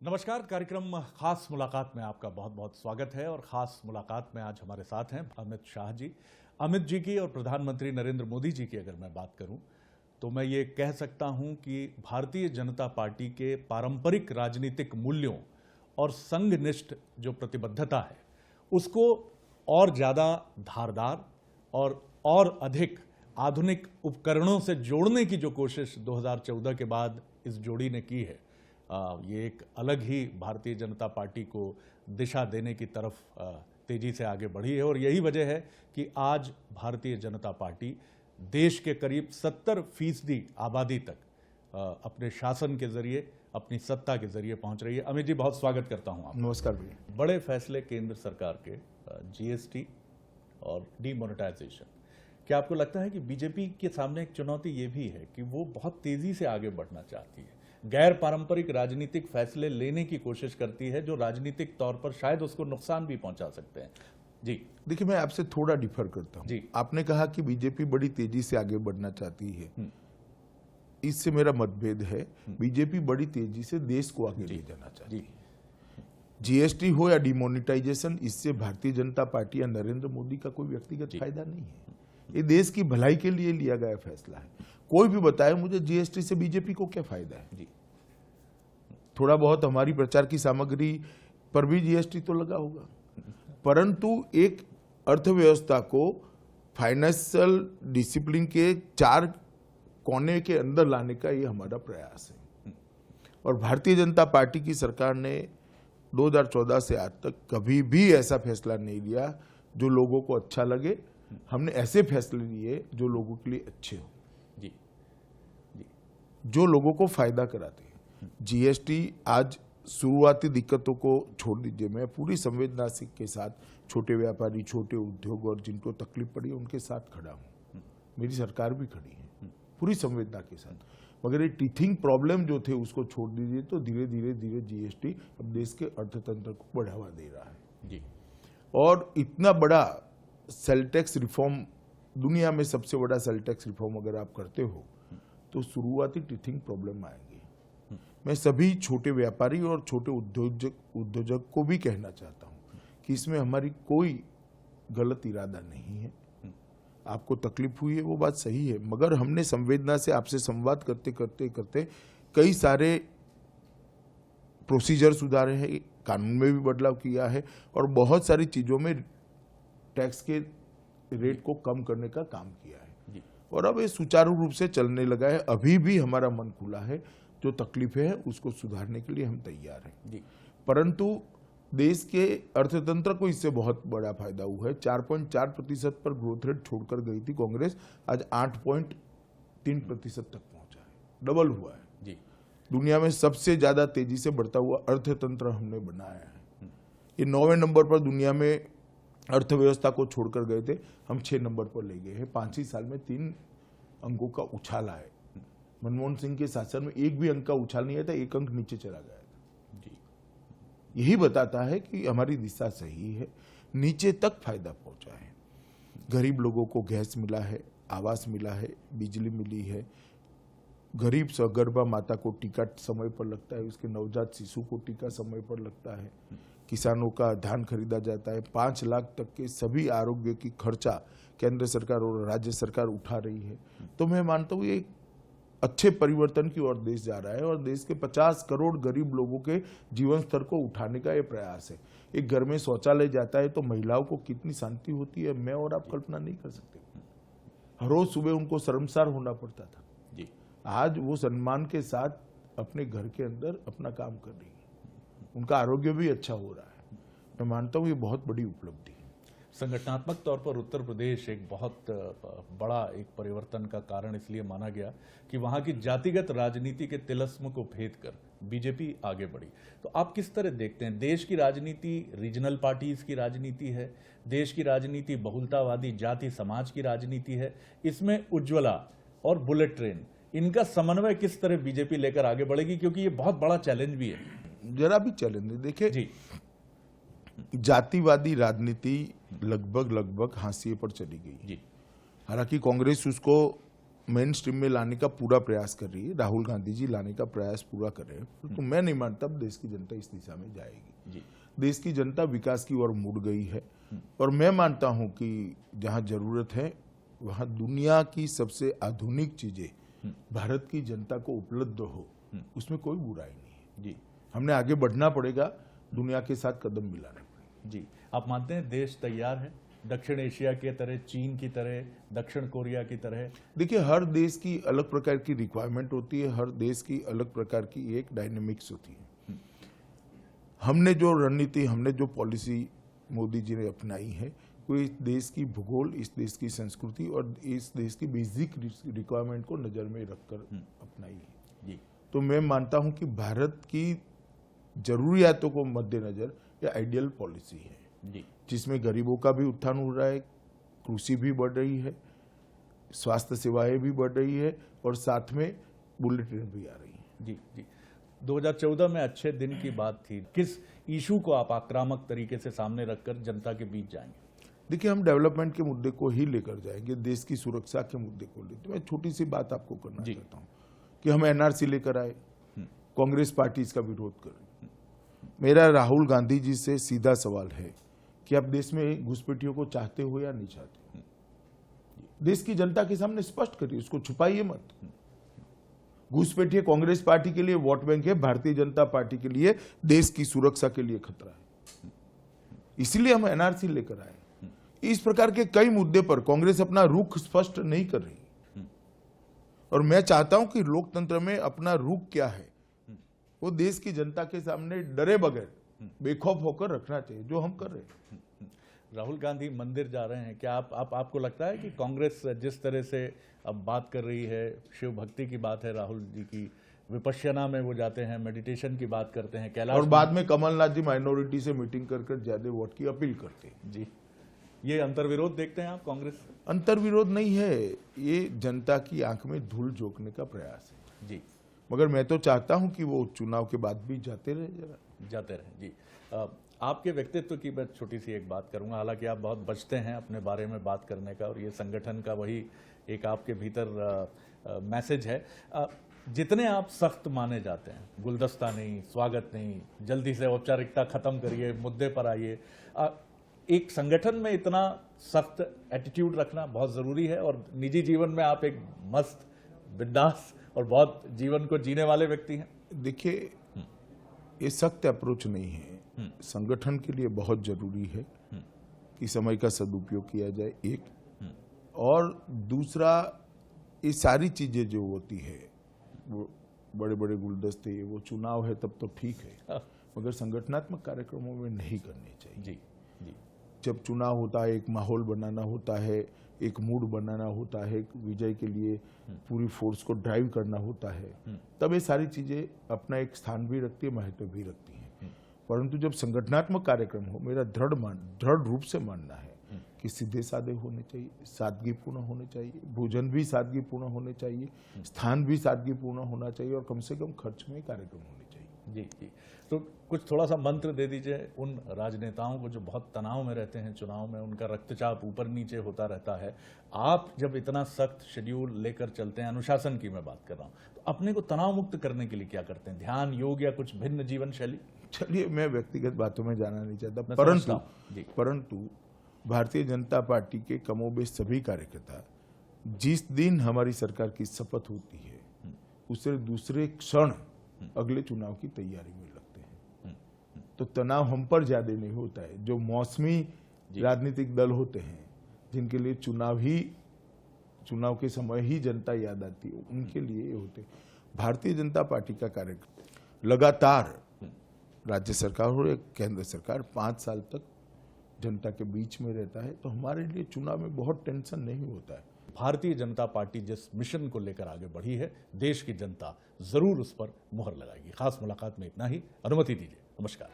नमस्कार। कार्यक्रम खास मुलाकात में आपका बहुत बहुत स्वागत है और खास मुलाकात में आज हमारे साथ हैं अमित शाह जी। अमित जी की और प्रधानमंत्री नरेंद्र मोदी जी की अगर मैं बात करूं तो मैं ये कह सकता हूं कि भारतीय जनता पार्टी के पारंपरिक राजनीतिक मूल्यों और संघनिष्ठ जो प्रतिबद्धता है उसको और ज़्यादा धारदार और अधिक आधुनिक उपकरणों से जोड़ने की जो कोशिश 2014 के बाद इस जोड़ी ने की है, ये एक अलग ही भारतीय जनता पार्टी को दिशा देने की तरफ तेजी से आगे बढ़ी है। और यही वजह है कि आज भारतीय जनता पार्टी देश के करीब 70% आबादी तक अपने शासन के जरिए, अपनी सत्ता के जरिए पहुंच रही है। अमित जी, बहुत स्वागत करता हूं आपका। नमस्कार भैया। बड़े फैसले केंद्र सरकार के, जीएसटी और डीमोनेटाइजेशन, क्या आपको लगता है कि बीजेपी के सामने एक चुनौती ये भी है कि वो बहुत तेजी से आगे बढ़ना चाहती है, गैर पारंपरिक राजनीतिक फैसले लेने की कोशिश करती है जो राजनीतिक तौर पर शायद उसको नुकसान भी पहुंचा सकते हैं? जी देखिए, मैं आपसे थोड़ा डिफर करता हूं। जी। आपने कहा कि बीजेपी बड़ी तेजी से आगे बढ़ना चाहती है, इससे मेरा मतभेद है। बीजेपी बड़ी तेजी से देश को आगे ले जाना चाहती है। जीएसटी हो या डिमोनेटाइजेशन, इससे भारतीय जनता पार्टी या नरेंद्र मोदी का कोई व्यक्तिगत फायदा नहीं है। ये देश की भलाई के लिए लिया गया फैसला है। कोई भी बताए मुझे जीएसटी से बीजेपी को क्या फायदा है। जी। थोड़ा बहुत हमारी प्रचार की सामग्री पर भी जीएसटी तो लगा होगा, परंतु एक अर्थव्यवस्था को फाइनेंशियल डिसिप्लिन के 4 कोने के अंदर लाने का ये हमारा प्रयास है। और भारतीय जनता पार्टी की सरकार ने 2014 से आज तक कभी भी ऐसा फैसला नहीं लिया जो लोगों को अच्छा लगे। हमने ऐसे फैसले लिए जो लोगों के लिए अच्छे हो, जी जी, जो लोगों को फायदा कराते हैं। जीएसटी आज शुरुआती दिक्कतों को छोड़ दीजिए, मैं पूरी संवेदना के साथ छोटे व्यापारी, छोटे उद्योग और जिनको तकलीफ पड़ी उनके साथ खड़ा हूँ। मेरी सरकार भी खड़ी है पूरी संवेदना के साथ। मगर ये टीथिंग प्रॉब्लम जो थे उसको छोड़ दीजिए तो धीरे धीरे जीएसटी अब देश के अर्थतंत्र को बढ़ावा दे रहा है। जी। और इतना बड़ा सेल टैक्स रिफॉर्म, दुनिया में सबसे बड़ा सेल टैक्स रिफॉर्म अगर आप करते हो तो शुरुआती टीथिंग प्रॉब्लम आएंगी। मैं सभी छोटे व्यापारी और छोटे उद्योजक को भी कहना चाहता हूं कि इसमें हमारी कोई गलत इरादा नहीं है। आपको तकलीफ हुई है वो बात सही है, मगर हमने संवेदना से आपसे संवाद करते करते करते कई सारे प्रोसीजर सुधारे हैं, कानून में भी बदलाव किया है और बहुत सारी चीजों में टैक्स के रेट को कम करने का काम किया है। और अब ये सुचारू रूप से चलने लगा है। अभी भी हमारा मन खुला है, जो तकलीफें हैं उसको सुधारने के लिए हम तैयार हैं। परंतु देश के अर्थतंत्र को इससे बहुत बड़ा फायदा हुआ है। 4.4% पर ग्रोथ रेट छोड़कर गई थी कांग्रेस, आज 8.3% तक पहुंचा है, डबल हुआ है। जी। दुनिया में सबसे ज्यादा तेजी से बढ़ता हुआ अर्थतंत्र हमने बनाया है। ये 9वें नंबर पर दुनिया में अर्थव्यवस्था को छोड़कर गए थे, हम 6 नंबर पर ले गए हैं। 5 ही साल में 3 अंकों का उछाल आया। मनमोहन सिंह के शासन में एक भी अंक का उछाल नहीं आया था, 1 अंक नीचे चला गया था। जी। यही बताता है कि हमारी दिशा सही है, नीचे तक फायदा पहुंचा है। गरीब लोगों को गैस मिला है, आवास मिला है, बिजली मिली है। गरीब सगर्भा माता को टीका समय पर लगता है, उसके नवजात शिशु को टीका समय पर लगता है। किसानों का धान खरीदा जाता है। 5 लाख तक के सभी आरोग्य की खर्चा केंद्र सरकार और राज्य सरकार उठा रही है। तो मैं मानता हूँ ये अच्छे परिवर्तन की ओर देश जा रहा है और देश के 50 करोड़ गरीब लोगों के जीवन स्तर को उठाने का ये प्रयास है। एक घर में शौचालय जाता है तो महिलाओं को कितनी शांति होती है, मैं और आप कल्पना नहीं कर सकते। हर रोज सुबह उनको शर्मसार होना पड़ता था। जी। आज वो सम्मान के साथ अपने घर के अंदर अपना काम कर रही है, उनका आरोग्य भी अच्छा हो रहा है। मैं मानता हूँ ये बहुत बड़ी उपलब्धि है। संगठनात्मक तौर पर उत्तर प्रदेश एक बहुत बड़ा एक परिवर्तन का कारण इसलिए माना गया कि वहां की जातिगत राजनीति के तिलस्म को भेद कर बीजेपी आगे बढ़ी। तो आप किस तरह देखते हैं? देश की राजनीति रीजनल पार्टीज की राजनीति है, देश की राजनीति बहुलतावादी जाति समाज की राजनीति है, इसमें उज्ज्वला और बुलेट ट्रेन, इनका समन्वय किस तरह बीजेपी लेकर आगे बढ़ेगी? क्योंकि ये बहुत बड़ा चैलेंज भी है। जरा भी चैलेंज देखिए, जातिवादी राजनीति लगभग हाशिए पर चली गई। हालांकि कांग्रेस उसको मेन स्ट्रीम में लाने का पूरा प्रयास कर रही है, राहुल गांधी जी लाने का प्रयास पूरा कर रहे हैं, तो मैं नहीं मानता अब देश की जनता इस दिशा में जाएगी। जी। देश की जनता विकास की ओर मुड़ गई है और मैं मानता हूं कि जहां जरूरत है वहां दुनिया की सबसे आधुनिक चीजें भारत की जनता को उपलब्ध हो, उसमें कोई बुराई नहीं है। जी। हमने आगे बढ़ना पड़ेगा, दुनिया के साथ कदम मिलाने पड़ेगा। जी, आप मानते हैं देश तैयार है दक्षिण एशिया की तरह, चीन की तरह, दक्षिण कोरिया की तरह? देखिए, हर देश की अलग प्रकार की रिक्वायरमेंट होती है, हर देश की अलग प्रकार की एक डायनेमिक्स होती है। हमने जो रणनीति, हमने जो पॉलिसी मोदी जी ने अपनाई है, वो इस देश की भूगोल, इस देश की संस्कृति और इस देश की बेसिक रिक्वायरमेंट को नजर में रखकर अपनाई है। जी। तो मैं मानता हूं कि भारत की जरूरियातों को मद्देनजर यह आइडियल पॉलिसी है, जी। जिसमें गरीबों का भी उत्थान हो रहा है, कृषि भी बढ़ रही है, स्वास्थ्य सेवाएं भी बढ़ रही है और साथ में बुलेट ट्रेन भी आ रही है। जी। जी। 2014 में अच्छे दिन की बात थी। किस इशू को आप आक्रामक तरीके से सामने रखकर जनता के बीच जाएंगे? देखिए, हम डेवलपमेंट के मुद्दे को ही लेकर जाएंगे, देश की सुरक्षा के मुद्दे को लेकर। मैं छोटी सी बात आपको करना चाहता हूँ कि हम एनआरसी लेकर आए, कांग्रेस पार्टी इसका विरोध कर रही। मेरा राहुल गांधी जी से सीधा सवाल है कि आप देश में घुसपैठियों को चाहते हो या नहीं चाहते? देश की जनता के सामने स्पष्ट करिए, उसको छुपाइए मत। घुसपैठिए कांग्रेस पार्टी के लिए वोट बैंक है, भारतीय जनता पार्टी के लिए देश की सुरक्षा के लिए खतरा है। इसलिए हम एनआरसी लेकर आए। इस प्रकार के कई मुद्दे पर कांग्रेस अपना रुख स्पष्ट नहीं कर रही और मैं चाहता हूं कि लोकतंत्र में अपना रुख क्या है वो देश की जनता के सामने डरे बगैर बेखौफ होकर रखना चाहिए, जो हम कर रहे हैं। राहुल गांधी मंदिर जा रहे हैं, क्या आपको लगता है कि कांग्रेस जिस तरह से अब बात कर रही है, शिव भक्ति की बात है राहुल जी की, विपश्यना में वो जाते हैं, मेडिटेशन की बात करते हैं, कैलाश और बाद में कमलनाथ जी माइनॉरिटी से मीटिंग कर ज्यादा वोट की अपील करते हैं। जी, ये अंतर्विरोध देखते हैं आप कांग्रेस? अंतर्विरोध नहीं है, ये जनता की आंख में धूल झोंकने का प्रयास है। जी। मगर मैं तो चाहता हूं कि वो चुनाव के बाद भी जाते रहे, जरा जाते रहे। जी। आपके व्यक्तित्व की मैं छोटी सी एक बात करूंगा, हालांकि आप बहुत बचते हैं अपने बारे में बात करने का और ये संगठन का वही एक आपके भीतर मैसेज है। जितने आप सख्त माने जाते हैं, गुलदस्ता नहीं, स्वागत नहीं, जल्दी से औपचारिकता खत्म करिए, मुद्दे पर आइए, एक संगठन में इतना सख्त एटीट्यूड रखना बहुत जरूरी है और निजी जीवन में आप एक मस्त, बिंदास और बहुत जीवन को जीने वाले व्यक्ति हैं। देखिए, ये सख्त अप्रोच नहीं है, संगठन के लिए बहुत जरूरी है कि समय का सदुपयोग किया जाए, एक, और दूसरा, ये सारी चीजें जो होती है वो बड़े बड़े गुलदस्ते, वो चुनाव है तब तो ठीक है, मगर संगठनात्मक कार्यक्रमों में नहीं करने चाहिए। जी। जी। जब चुनाव होता है, एक माहौल बनाना होता है, एक मूड बनाना होता है, एक विजय के लिए पूरी फोर्स को ड्राइव करना होता है, तब ये सारी चीजें अपना एक स्थान भी रखती है, महत्व भी रखती हैं। परंतु जब संगठनात्मक कार्यक्रम हो, मेरा दृढ़ रूप से मानना है कि सीधे साधे होने चाहिए, सादगीपूर्ण होने चाहिए, भोजन भी सादगीपूर्ण होने चाहिए, स्थान भी सादगीपूर्ण होना चाहिए और कम से कम खर्च में कार्यक्रम होने चाहिए। जी। जी। तो कुछ थोड़ा सा मंत्र दे दीजिए उन राजनेताओं को जो बहुत तनाव में रहते हैं, चुनाव में उनका रक्तचाप ऊपर नीचे होता रहता है। आप जब इतना सख्त शेड्यूल लेकर चलते हैं, अनुशासन की मैं बात कर रहा हूँ, तो अपने को तनाव मुक्त करने के लिए क्या करते हैं? ध्यान, योग या कुछ भिन्न जीवन शैली? चलिए, मैं व्यक्तिगत बातों में जाना नहीं चाहता, परंतु भारतीय जनता पार्टी के कमोबेश सभी कार्यकर्ता जिस दिन हमारी सरकार की शपथ होती है उससे दूसरे क्षण अगले चुनाव की तैयारी में लगते हैं। तो तनाव हम पर ज्यादा नहीं होता है। जो मौसमी राजनीतिक दल होते हैं, जिनके लिए चुनाव के समय ही जनता याद आती है, उनके लिए ये होते हैं। भारतीय जनता पार्टी का कार्यक्रम लगातार राज्य सरकार हो या केंद्र सरकार 5 साल तक जनता के बीच में रहता है, तो हमारे लिए चुनाव में बहुत टेंशन नहीं होता है। भारतीय जनता पार्टी जिस मिशन को लेकर आगे बढ़ी है, देश की जनता जरूर उस पर मुहर लगाएगी। खास मुलाकात में इतना ही, अनुमति दीजिए, नमस्कार।